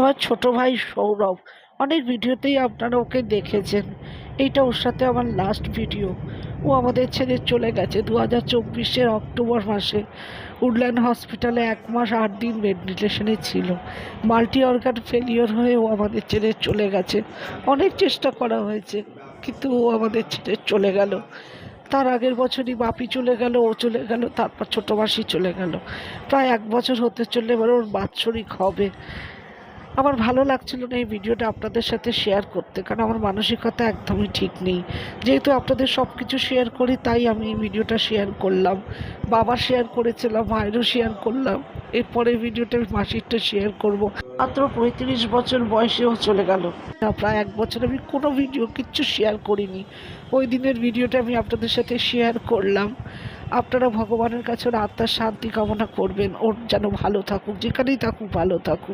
আমার ছোট ভাই সৌরভ। অনেক ভিডিওতেই আপনারা ওকে দেখেছেন। এইটা ওর সাথে আমার লাস্ট ভিডিও। ও আমাদের ছেড়ে চলে গেছে 2024-এর অক্টোবর মাসে। উডল্যান্ড হসপিটালে 1 মাস 8 দিন ভেন্টিলেশনে ছিল। মাল্টি অর্গান ফেলিওর হয়ে ও আমাদের ছেড়ে চলে গেছে। অনেক চেষ্টা করা হয়েছে, কিন্তু ও আমাদের ছেড়ে চলে গেল। তার আগের বছরই বাপি চলে গেল, ও চলে গেল, তারপর ছোট মাসি চলে গেল। প্রায় 1 বছর হতে চললে এবার ওর বাৎসরিক হবে। আমার ভালো লাগছিল না এই ভিডিওটা আপনাদের সাথে শেয়ার করতে, কারণ আমার মানসিকতা একদমই ঠিক নেই। যেহেতু আপনাদের সব কিছু শেয়ার করি, তাই আমি এই ভিডিওটা শেয়ার করলাম। বাবা শেয়ার করেছিলাম, মায়েরও শেয়ার করলাম। এরপরে ভিডিওটা আমি মাসিরটা শেয়ার করব। মাত্র 35 বছর বয়সেও চলে গেল। প্রায় 1 বছর আমি কোনো ভিডিও কিচ্ছু শেয়ার করিনি। ওই দিনের ভিডিওটা আমি আপনাদের সাথে শেয়ার করলাম। আপনারা ভগবানের কাছে ওর আত্মার শান্তি কামনা করবেন, ওর যেন ভালো থাকুক, যেখানেই থাকুক ভালো থাকুক।